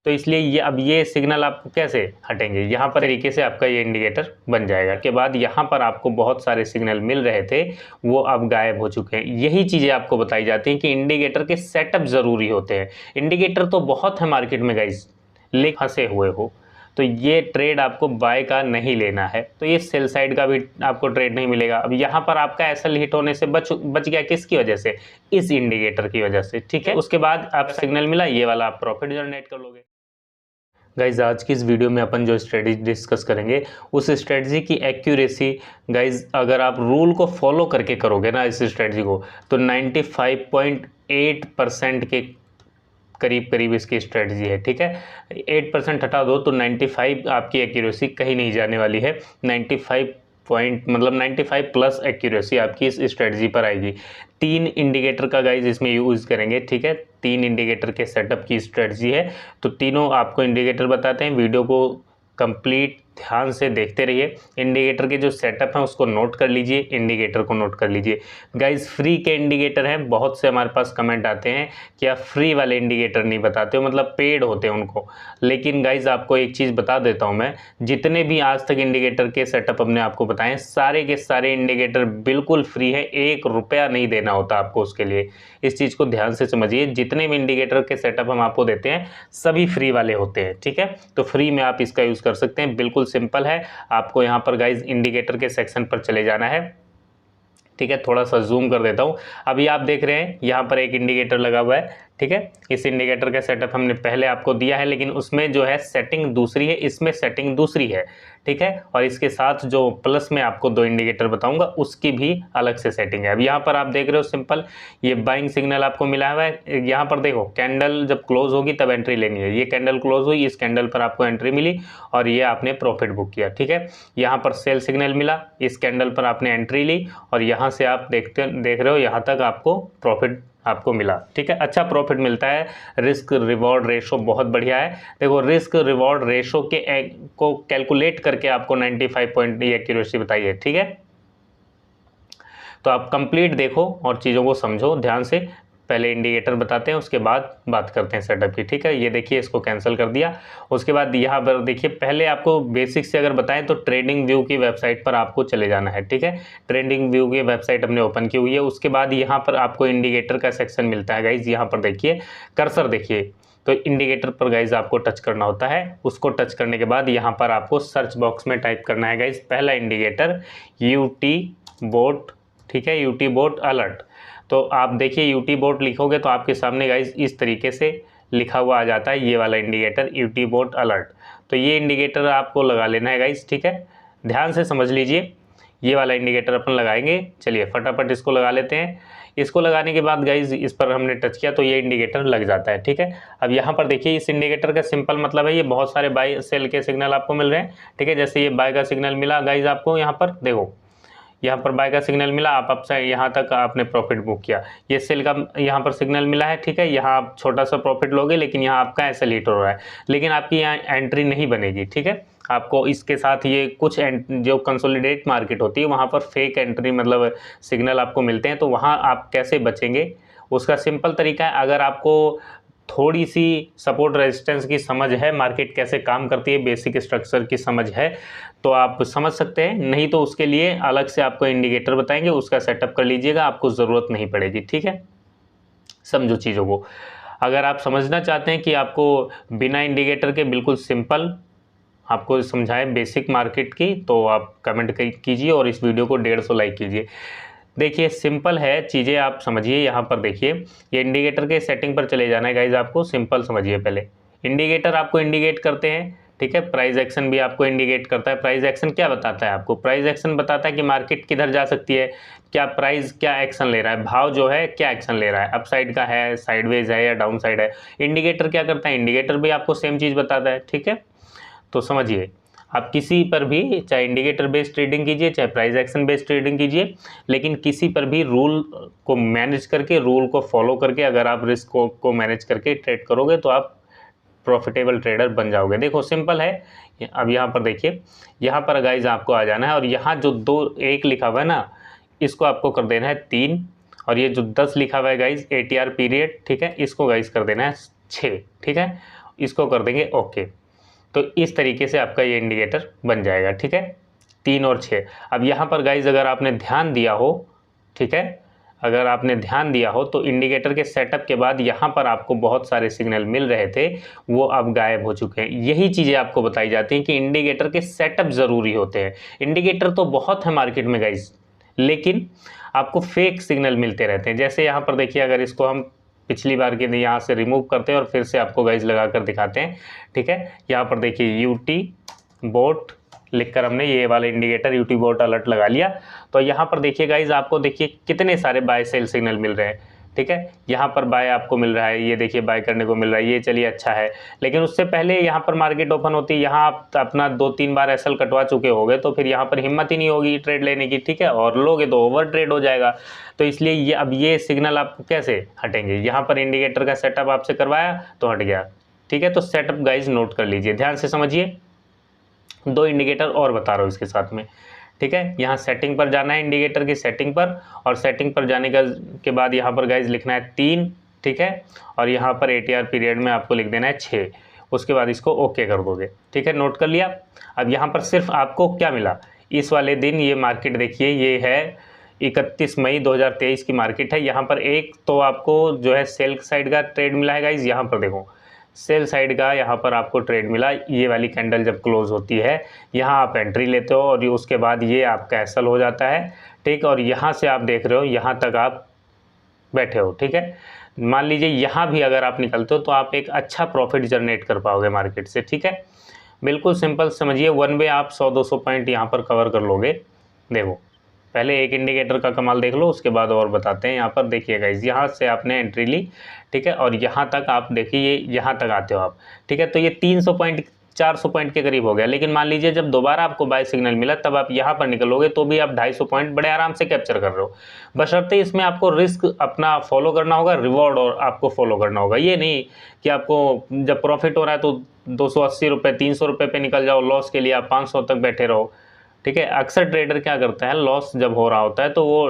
तो इसलिए ये अब ये सिग्नल आप कैसे हटेंगे, यहाँ पर तरीके से आपका ये इंडिकेटर बन जाएगा। के बाद यहाँ पर आपको बहुत सारे सिग्नल मिल रहे थे, वो अब गायब हो चुके हैं। यही चीज़ें आपको बताई जाती हैं कि इंडिकेटर के सेटअप ज़रूरी होते हैं। इंडिकेटर तो बहुत है मार्केट में गाइस, लेकिन फंसे हुए हो तो ये ट्रेड आपको बाय का नहीं लेना है, तो ये सेल साइड का भी आपको ट्रेड नहीं मिलेगा। अब यहाँ पर आपका एसएल हिट होने से बच गया, किसकी वजह से, इस इंडिकेटर की वजह से, ठीक है। उसके बाद आप सिग्नल मिला, ये वाला आप प्रॉफिट जनरेट कर लोगे। गाइज आज की इस वीडियो में अपन जो स्ट्रेटजी डिस्कस करेंगे, उस स्ट्रेटजी की एक्यूरेसी गाइज अगर आप रूल को फॉलो करके करोगे ना इस स्ट्रेटजी को, तो 95.8% के करीब करीब इसकी स्ट्रेटजी है, ठीक है। 8% हटा दो तो 95 आपकी एक्यूरेसी कहीं नहीं जाने वाली है। 95 पॉइंट मतलब 95 प्लस एक्यूरेसी आपकी इस स्ट्रेटजी पर आएगी। 3 इंडिकेटर का गाइज इसमें यूज़ करेंगे, ठीक है। 3 इंडिकेटर के सेटअप की स्ट्रेटजी है, तो तीनों आपको इंडिकेटर बताते हैं। वीडियो को कंप्लीट ध्यान से देखते रहिए। इंडिकेटर के जो सेटअप है उसको नोट कर लीजिए, इंडिकेटर को नोट कर लीजिए। गाइज फ्री के इंडिकेटर हैं, बहुत से हमारे पास कमेंट आते हैं कि आप फ्री वाले इंडिकेटर नहीं बताते हो, मतलब पेड होते हैं उनको। लेकिन गाइज आपको एक चीज़ बता देता हूं मैं, जितने भी आज तक इंडिकेटर के सेटअप हमने आपको बताएं, सारे के सारे इंडिकेटर बिल्कुल फ्री है, 1 रुपया नहीं देना होता आपको उसके लिए। इस चीज़ को ध्यान से समझिए, जितने भी इंडिकेटर के सेटअप हम आपको देते हैं सभी फ्री वाले होते हैं, ठीक है। तो फ्री में आप इसका यूज़ कर सकते हैं, बिल्कुल सिंपल है। आपको यहाँ पर गाइज इंडिकेटर के सेक्शन पर चले जाना है, ठीक है। थोड़ा सा जूम कर देता हूँ। अभी आप देख रहे हैं यहाँ पर एक इंडिकेटर लगा हुआ है, ठीक है। इस इंडिकेटर का सेटअप हमने पहले आपको दिया है, लेकिन उसमें जो है सेटिंग दूसरी है, इसमें सेटिंग दूसरी है, ठीक है। और इसके साथ जो प्लस में आपको 2 इंडिकेटर बताऊंगा उसकी भी अलग से सेटिंग है। अब यहाँ पर आप देख रहे हो सिंपल, ये बाइंग सिग्नल आपको मिला हुआ है। यहाँ पर देखो कैंडल जब क्लोज होगी तब एंट्री लेनी है। ये कैंडल क्लोज हुई, इस कैंडल पर आपको एंट्री मिली और ये आपने प्रॉफिट बुक किया, ठीक है। यहाँ पर सेल सिग्नल मिला, इस कैंडल पर आपने एंट्री ली और यहाँ से आप देख रहे हो यहाँ तक आपको प्रॉफिट आपको मिला, ठीक है। अच्छा प्रॉफिट मिलता है, रिस्क रिवॉर्ड रेशो बहुत बढ़िया है। देखो रिस्क रिवॉर्ड रेशो को कैलकुलेट करके आपको 95 पॉइंट की एक्यूरेसी बताई है, ठीक है। तो आप कंप्लीट देखो और चीज़ों को समझो ध्यान से। पहले इंडिकेटर बताते हैं, उसके बाद बात करते हैं सेटअप की, ठीक है। ये देखिए इसको कैंसिल कर दिया। उसके बाद यहाँ पर देखिए, पहले आपको बेसिक से अगर बताएं तो ट्रेडिंग व्यू की वेबसाइट पर आपको चले जाना है, ठीक है। ट्रेडिंग व्यू की वेबसाइट हमने ओपन की हुई है। उसके बाद यहाँ पर आपको इंडिकेटर का सेक्शन मिलता है गाइज। यहाँ पर देखिए कर्सर देखिए, तो इंडिकेटर पर गाइज आपको टच करना होता है। उसको टच करने के बाद यहाँ पर आपको सर्च बॉक्स में टाइप करना है गाइज, पहला इंडिकेटर यूटी बोट, ठीक है, यूटी बोट अलर्ट। तो आप देखिए यूटी बोट लिखोगे तो आपके सामने गाइज इस तरीके से लिखा हुआ आ जाता है, ये वाला इंडिकेटर यूटी बोट अलर्ट। तो ये इंडिकेटर आपको लगा लेना है गाइज, ठीक है। ध्यान से समझ लीजिए, ये वाला इंडिकेटर अपन लगाएंगे। चलिए फटाफट इसको लगा लेते हैं। इसको लगाने के बाद गाइज इस पर हमने टच किया तो ये इंडिकेटर लग जाता है, ठीक है। अब यहाँ पर देखिए इस इंडिकेटर का सिंपल मतलब है, ये बहुत सारे बाय सेल के सिग्नल आपको मिल रहे हैं, ठीक है। जैसे ये बाय का सिग्नल मिला गाइज आपको, यहाँ पर देखो यहाँ पर बाय का सिग्नल मिला, आप से यहाँ तक आपने प्रॉफिट बुक किया। ये सेल का यहाँ पर सिग्नल मिला है, ठीक है। यहाँ आप छोटा सा प्रॉफिट लोगे, लेकिन यहाँ आपका ऐसा लीट हो रहा है, लेकिन आपकी यहाँ एंट्री नहीं बनेगी, ठीक है। आपको इसके साथ ये कुछ जो कंसोलिडेट मार्केट होती है वहाँ पर फेक एंट्री मतलब सिग्नल आपको मिलते हैं, तो वहाँ आप कैसे बचेंगे उसका सिंपल तरीका है। अगर आपको थोड़ी सी सपोर्ट रेजिस्टेंस की समझ है, मार्केट कैसे काम करती है, बेसिक स्ट्रक्चर की समझ है, तो आप समझ सकते हैं। नहीं तो उसके लिए अलग से आपको इंडिकेटर बताएंगे, उसका सेटअप कर लीजिएगा, आपको ज़रूरत नहीं पड़ेगी, ठीक है। समझो चीज़ों को। अगर आप समझना चाहते हैं कि आपको बिना इंडिकेटर के बिल्कुल सिंपल आपको समझाएं बेसिक मार्केट की, तो आप कमेंट कीजिए और इस वीडियो को 150 लाइक कीजिए। देखिए सिंपल है चीज़ें, आप समझिए। यहाँ पर देखिए ये इंडिकेटर के सेटिंग पर चले जाना है गाइज आपको। सिंपल समझिए, पहले इंडिकेटर आपको इंडिकेट करते हैं, ठीक है। प्राइस एक्शन भी आपको इंडिकेट करता है। प्राइस एक्शन क्या बताता है आपको, प्राइस एक्शन बताता है कि मार्केट किधर जा सकती है, क्या प्राइस क्या एक्शन ले रहा है, भाव जो है क्या एक्शन ले रहा है, अप साइड का है, साइडवेज है या डाउन साइड है। इंडिकेटर क्या करता है, इंडिकेटर भी आपको सेम चीज़ बताता है, ठीक है। तो समझिए, आप किसी पर भी चाहे इंडिकेटर बेस्ड ट्रेडिंग कीजिए, चाहे प्राइस एक्शन बेस्ड ट्रेडिंग कीजिए, लेकिन किसी पर भी रूल को मैनेज करके, रूल को फॉलो करके अगर आप रिस्क को मैनेज करके ट्रेड करोगे तो आप प्रॉफिटेबल ट्रेडर बन जाओगे। देखो सिंपल है। अब यहाँ पर देखिए, यहाँ पर गाइज आपको आ जाना है और यहाँ जो 2-1 लिखा हुआ है ना, इसको आपको कर देना है 3, और ये जो 10 लिखा हुआ है गाइज ATR पीरियड, ठीक है, इसको गाइज कर देना है 6, ठीक है। इसको कर देंगे ओके। तो इस तरीके से आपका ये इंडिकेटर बन जाएगा, ठीक है। 3 और 6। अब यहाँ पर गाइज अगर आपने ध्यान दिया हो, ठीक है, अगर आपने ध्यान दिया हो तो इंडिकेटर के सेटअप के बाद यहाँ पर आपको बहुत सारे सिग्नल मिल रहे थे, वो अब गायब हो चुके हैं। यही चीज़ें आपको बताई जाती हैं कि इंडिकेटर के सेटअप ज़रूरी होते हैं। इंडिकेटर तो बहुत है मार्केट में गाइज, लेकिन आपको फेक सिग्नल मिलते रहते हैं। जैसे यहाँ पर देखिए, अगर इसको हम पिछली बार के यहाँ से रिमूव करते हैं और फिर से आपको गाइज लगा कर दिखाते हैं, ठीक है। यहाँ पर देखिए यूटी बोट लिखकर हमने ये वाला इंडिकेटर यूटी बोट अलर्ट लगा लिया। तो यहाँ पर देखिए गाइज, आपको देखिए कितने सारे बाय सेल सिग्नल मिल रहे हैं, ठीक है। यहाँ पर बाय आपको मिल रहा है, ये देखिए बाय करने को मिल रहा है, ये चलिए अच्छा है। लेकिन उससे पहले यहाँ पर मार्केट ओपन होती है, यहाँ आप अपना 2-3 बार एसएल कटवा चुके होंगे, तो फिर यहाँ पर हिम्मत ही नहीं होगी ट्रेड लेने की, ठीक है। और लोगे तो ओवर ट्रेड हो जाएगा। तो इसलिए ये अब ये सिग्नल आपको कैसे हटेंगे, यहाँ पर इंडिकेटर का सेटअप आपसे करवाया तो हट गया, ठीक है। तो सेटअप गाइज नोट कर लीजिए, ध्यान से समझिए। 2 इंडिकेटर और बता रहा हूँ इसके साथ में, ठीक है। यहाँ सेटिंग पर जाना है, इंडिकेटर की सेटिंग पर, और सेटिंग पर जाने के बाद यहाँ पर गाइज लिखना है 3, ठीक है। और यहाँ पर ATR पीरियड में आपको लिख देना है 6। उसके बाद इसको ओके कर दोगे, ठीक है। नोट कर लिया। अब यहाँ पर सिर्फ आपको क्या मिला इस वाले दिन, ये मार्केट देखिए, ये है 31 मई 2023 की मार्केट है। यहाँ पर एक तो आपको जो है सेल साइड का ट्रेड मिला है गाइज, यहाँ पर देखो सेल साइड का यहाँ पर आपको ट्रेड मिला। ये वाली कैंडल जब क्लोज होती है, यहाँ आप एंट्री लेते हो और उसके बाद ये आपका एसएल हो जाता है, ठीक। और यहाँ से आप देख रहे हो, यहाँ तक आप बैठे हो, ठीक है। मान लीजिए यहाँ भी अगर आप निकलते हो तो आप एक अच्छा प्रॉफिट जनरेट कर पाओगे मार्केट से, ठीक है। बिल्कुल सिंपल समझिए, 1 वे आप 100-200 पॉइंट यहाँ पर कवर कर लोगे। देखो पहले एक इंडिकेटर का कमाल देख लो, उसके बाद और बताते हैं। यहाँ पर देखिएगा, यहाँ से आपने एंट्री ली, ठीक है, और यहाँ तक आप देखिए, यहाँ तक आते हो आप, ठीक है। तो ये 300 पॉइंट 400 पॉइंट के करीब हो गया। लेकिन मान लीजिए जब दोबारा आपको बाय सिग्नल मिला, तब आप यहाँ पर निकलोगे तो भी आप 250 पॉइंट बड़े आराम से कैप्चर कर रहे हो। बशर्ते इसमें आपको रिस्क अपना फॉलो करना होगा, रिवॉर्ड और आपको फॉलो करना होगा। ये नहीं कि आपको जब प्रॉफिट हो रहा है तो 280 रुपये 300 रुपये पे निकल जाओ, लॉस के लिए आप 500 तक बैठे रहो, ठीक है। अक्सर ट्रेडर क्या करता है, लॉस जब हो रहा होता है तो वो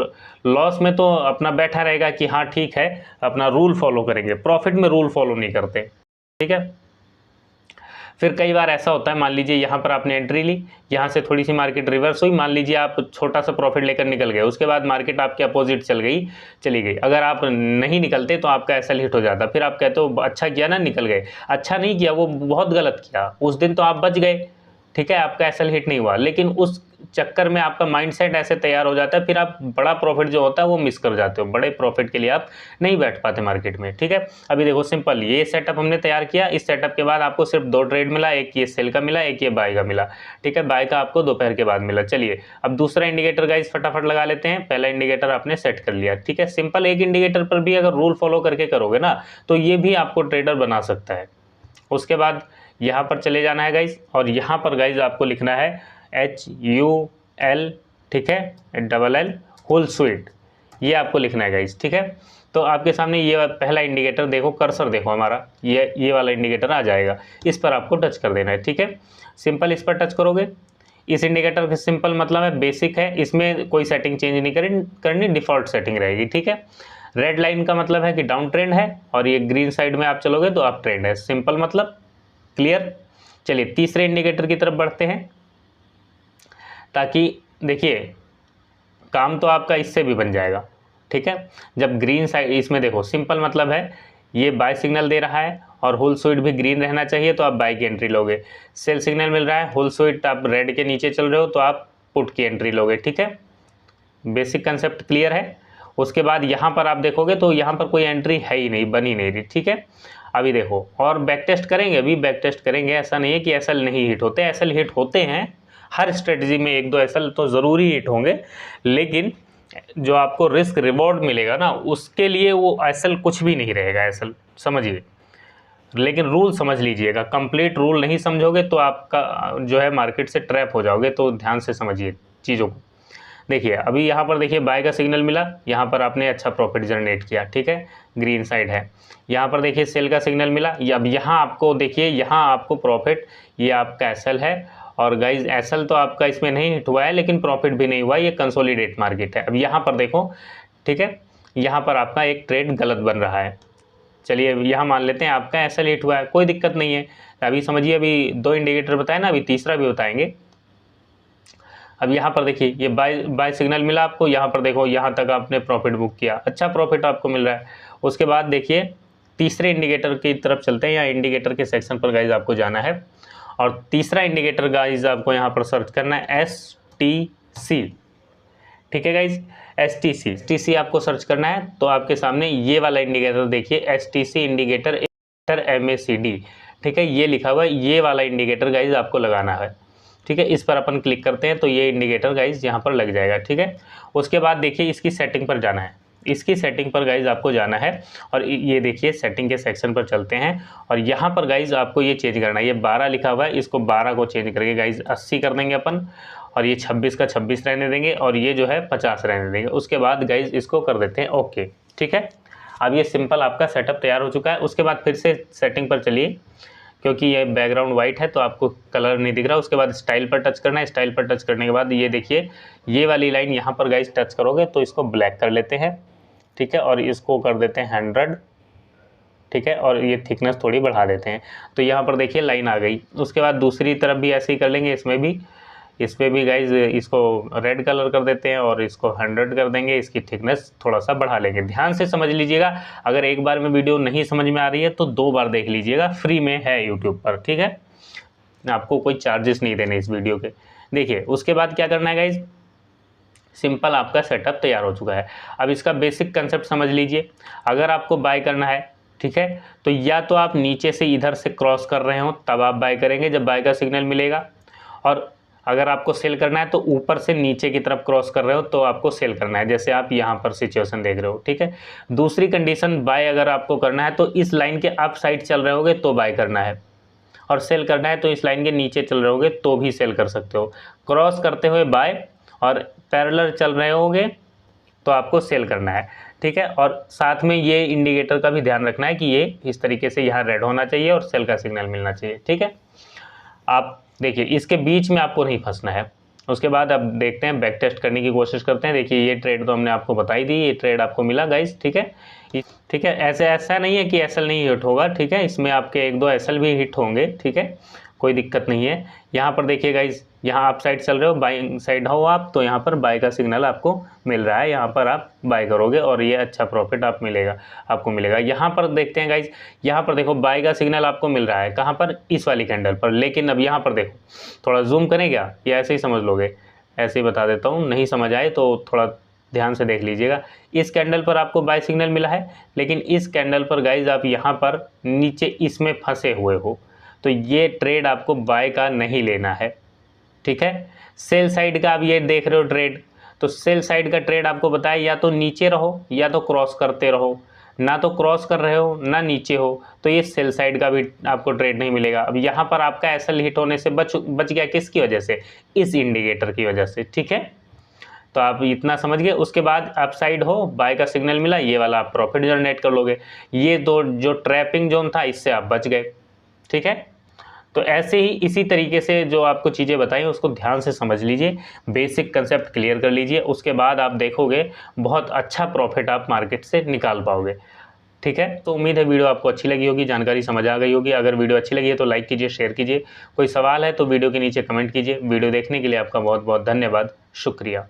लॉस में तो अपना बैठा रहेगा कि हाँ ठीक है, अपना रूल फॉलो करेंगे। प्रॉफिट में रूल फॉलो नहीं करते, ठीक है। फिर कई बार ऐसा होता है, मान लीजिए यहाँ पर आपने एंट्री ली, यहाँ से थोड़ी सी मार्केट रिवर्स हुई, मान लीजिए आप छोटा सा प्रॉफिट लेकर निकल गए, उसके बाद मार्केट आपके अपोजिट चली गई। अगर आप नहीं निकलते तो आपका एसएल हिट हो जाता। फिर आप कहते हो अच्छा किया ना निकल गए। अच्छा नहीं किया, वो बहुत गलत किया। उस दिन तो आप बच गए, ठीक है, आपका एसएल हिट नहीं हुआ, लेकिन उस चक्कर में आपका माइंडसेट ऐसे तैयार हो जाता है, फिर आप बड़ा प्रॉफिट जो होता है वो मिस कर जाते हो। बड़े प्रॉफिट के लिए आप नहीं बैठ पाते मार्केट में, ठीक है। अभी देखो सिंपल ये सेटअप हमने तैयार किया। इस सेटअप के बाद आपको सिर्फ 2 ट्रेड मिला, एक ये सेल का मिला, एक ये बाय का मिला, ठीक है। बाय का आपको दोपहर के बाद मिला। चलिए अब दूसरा इंडिकेटर गाइस फटाफट लगा लेते हैं। पहला इंडिकेटर आपने सेट कर लिया, ठीक है। सिंपल एक इंडिकेटर पर भी अगर रूल फॉलो करके करोगे ना, तो ये भी आपको ट्रेडर बना सकता है। उसके बाद यहाँ पर चले जाना है गाइज, और यहाँ पर गाइज आपको लिखना है HUL, ठीक है, LL होल स्वीट, ये आपको लिखना है गाइज, ठीक है। तो आपके सामने ये पहला इंडिकेटर देखो, कर्सर देखो हमारा, ये वाला इंडिकेटर आ जाएगा। इस पर आपको टच कर देना है, ठीक है। सिंपल इस पर टच करोगे। इस इंडिकेटर का सिंपल मतलब है बेसिक है, इसमें कोई सेटिंग चेंज नहीं करनी, डिफ़ॉल्ट सेटिंग रहेगी, ठीक है। रेड लाइन का मतलब है कि डाउन ट्रेंड है, और ये ग्रीन साइड में आप चलोगे तो अप ट्रेंड है। सिंपल मतलब क्लियर। चलिए तीसरे इंडिकेटर की तरफ बढ़ते हैं, ताकि देखिए काम तो आपका इससे भी बन जाएगा, ठीक है। जब ग्रीन साइड, इसमें देखो सिंपल मतलब है ये बाय सिग्नल दे रहा है और होल स्वीट भी ग्रीन रहना चाहिए, तो आप बाय की एंट्री लोगे। सेल सिग्नल मिल रहा है, होल स्वीट आप रेड के नीचे चल रहे हो, तो आप पुट की एंट्री लोगे, ठीक है। बेसिक कंसेप्ट क्लियर है। उसके बाद यहाँ पर आप देखोगे तो यहाँ पर कोई एंट्री है ही नहीं, बनी नहीं रही, ठीक है। अभी देखो और बैक टेस्ट करेंगे, अभी बैक टेस्ट करेंगे। ऐसा नहीं है कि एसएल नहीं हिट होते, एसएल हिट होते हैं। हर स्ट्रेटजी में 1-2 एसएल तो ज़रूरी हिट होंगे, लेकिन जो आपको रिस्क रिवॉर्ड मिलेगा ना, उसके लिए वो एसएल कुछ भी नहीं रहेगा, एसएल समझिए। लेकिन रूल समझ लीजिएगा, कंप्लीट रूल नहीं समझोगे तो आपका जो है मार्केट से ट्रैप हो जाओगे। तो ध्यान से समझिए चीज़ों को। देखिए अभी यहाँ पर देखिए बाय का सिग्नल मिला, यहाँ पर आपने अच्छा प्रॉफिट जनरेट किया, ठीक है, ग्रीन साइड है। यहाँ पर देखिए सेल का सिग्नल मिला, अब यहाँ आपको देखिए, यहाँ आपको प्रॉफिट, ये आपका एसएल है। और गाइज एसएल तो आपका इसमें नहीं हिट हुआ है, लेकिन प्रॉफिट भी नहीं हुआ, ये कंसोलिडेट मार्केट है। अब यहाँ पर देखो, ठीक है, यहाँ पर आपका एक ट्रेड गलत बन रहा है, चलिए यहाँ मान लेते हैं आपका एसएल हिट हुआ है, कोई दिक्कत नहीं है। अभी समझिए, अभी 2 इंडिकेटर बताए ना, अभी तीसरा भी बताएंगे। अब यहाँ पर देखिए ये बाय सिग्नल मिला आपको, यहाँ पर देखो यहाँ तक आपने प्रॉफिट बुक किया, अच्छा प्रॉफिट आपको मिल रहा है। उसके बाद देखिए तीसरे इंडिकेटर की तरफ चलते हैं, या इंडिकेटर के सेक्शन पर गाइज आपको जाना है, और तीसरा इंडिकेटर गाइज आपको यहाँ पर सर्च करना है STC, ठीक है गाइज, STC आपको सर्च करना है। तो आपके सामने ये वाला इंडिकेटर देखिए, STC इंडिकेटर MACD, ठीक है, ये लिखा हुआ है, ये वाला इंडिकेटर गाइज आपको लगाना है, ठीक है। इस पर अपन क्लिक करते हैं तो ये इंडिकेटर गाइज यहाँ पर लग जाएगा, ठीक है। उसके बाद देखिए इसकी सेटिंग पर जाना है, इसकी सेटिंग पर गाइज आपको जाना है, और ये देखिए सेटिंग के सेक्शन पर चलते हैं, और यहाँ पर गाइज आपको ये चेंज करना है, ये 12 लिखा हुआ है, इसको 12 को चेंज करके गाइज 80 कर देंगे अपन, और ये 26 का 26 रहने देंगे, और ये जो है 50 रहने देंगे। उसके बाद गाइज इसको कर देते हैं ओके, ठीक है। अब ये सिंपल आपका सेटअप तैयार हो चुका है। उसके बाद फिर से सेटिंग पर चलिए, क्योंकि ये बैकग्राउंड वाइट है तो आपको कलर नहीं दिख रहा। उसके बाद स्टाइल पर टच करना है, स्टाइल पर टच करने के बाद ये देखिए ये वाली लाइन यहाँ पर गाइज टच करोगे तो इसको ब्लैक कर लेते हैं, ठीक है, और इसको कर देते हैं 100, ठीक है, और ये थिकनेस थोड़ी बढ़ा देते हैं। तो यहाँ पर देखिए लाइन आ गई। उसके बाद दूसरी तरफ भी ऐसे ही कर लेंगे, इस पर भी गाइज इसको रेड कलर कर देते हैं, और इसको 100 कर देंगे, इसकी थिकनेस थोड़ा सा बढ़ा लेंगे। ध्यान से समझ लीजिएगा, अगर एक बार में वीडियो नहीं समझ में आ रही है तो 2 बार देख लीजिएगा, फ्री में है यूट्यूब पर, ठीक है, आपको कोई चार्जेस नहीं देने इस वीडियो के। देखिए उसके बाद क्या करना है गाइज, सिंपल आपका सेटअप तैयार हो चुका है। अब इसका बेसिक कंसेप्ट समझ लीजिए। अगर आपको बाय करना है, ठीक है, तो या तो आप नीचे से इधर से क्रॉस कर रहे हो तब आप बाय करेंगे जब बाय का सिग्नल मिलेगा, और अगर आपको सेल करना है तो ऊपर से नीचे की तरफ क्रॉस कर रहे हो तो आपको सेल करना है, जैसे आप यहाँ पर सिचुएशन देख रहे हो, ठीक है। दूसरी कंडीशन, बाय अगर आपको करना है तो इस लाइन के अप साइड चल रहे होगे तो बाय करना है, और सेल करना है तो इस लाइन के नीचे चल रहे होगे तो भी सेल कर सकते हो। क्रॉस करते हुए बाय, और पैरेलल चल रहे होगे तो आपको सेल करना है, ठीक है। और साथ में ये इंडिकेटर का भी ध्यान रखना है कि ये इस तरीके से यहाँ रेड होना चाहिए और सेल का सिग्नल मिलना चाहिए, ठीक है। आप देखिए इसके बीच में आपको नहीं फंसना है। उसके बाद अब देखते हैं, बैक टेस्ट करने की कोशिश करते हैं। देखिए ये ट्रेड तो हमने आपको बताई दी, ये ट्रेड आपको मिला गाइस, ठीक है, ठीक है। ऐसा नहीं है कि एसएल नहीं हिट होगा, ठीक है, इसमें आपके 1-2 एसएल भी हिट होंगे, ठीक है, कोई दिक्कत नहीं है। यहाँ पर देखिए गाइस, यहाँ आप साइड चल रहे हो, बाइंग साइड हो आप, तो यहाँ पर बाय का सिग्नल आपको मिल रहा है, यहाँ पर आप बाय करोगे और ये अच्छा प्रॉफिट आपको मिलेगा। यहाँ पर देखते हैं गाइस, यहाँ पर देखो बाय का सिग्नल आपको मिल रहा है, कहाँ पर, इस वाली कैंडल पर। लेकिन अब यहाँ पर देखो, थोड़ा जूम करें क्या, या ऐसे ही समझ लोगे? ऐसे ही बता देता हूँ, नहीं समझ आए तो थोड़ा ध्यान से देख लीजिएगा। इस कैंडल पर आपको बाय सिग्नल मिला है, लेकिन इस कैंडल पर गाइज आप यहाँ पर नीचे इसमें फंसे हुए हो, तो ये ट्रेड आपको बाय का नहीं लेना है, ठीक है। सेल साइड का आप ये देख रहे हो ट्रेड, तो सेल साइड का ट्रेड आपको बताया, या तो नीचे रहो या तो क्रॉस करते रहो, ना तो क्रॉस कर रहे हो ना नीचे हो, तो ये सेल साइड का भी आपको ट्रेड नहीं मिलेगा। अब यहाँ पर आपका एसएल हिट होने से बच गया, किसकी वजह से? इस इंडिकेटर की वजह से, ठीक है। तो आप इतना समझ गए। उसके बाद अप साइड हो, बाय का सिग्नल मिला, ये वाला आप प्रॉफिट जनरेट कर लोगे। ये दो जो ट्रैपिंग जोन था, इससे आप बच गए, ठीक है। तो ऐसे ही इसी तरीके से जो आपको चीज़ें बताई उसको ध्यान से समझ लीजिए, बेसिक कंसेप्ट क्लियर कर लीजिए, उसके बाद आप देखोगे बहुत अच्छा प्रॉफिट आप मार्केट से निकाल पाओगे, ठीक है। तो उम्मीद है वीडियो आपको अच्छी लगी होगी, जानकारी समझ आ गई होगी। अगर वीडियो अच्छी लगी है तो लाइक कीजिए, शेयर कीजिए। कोई सवाल है तो वीडियो के नीचे कमेंट कीजिए। वीडियो देखने के लिए आपका बहुत बहुत धन्यवाद, शुक्रिया।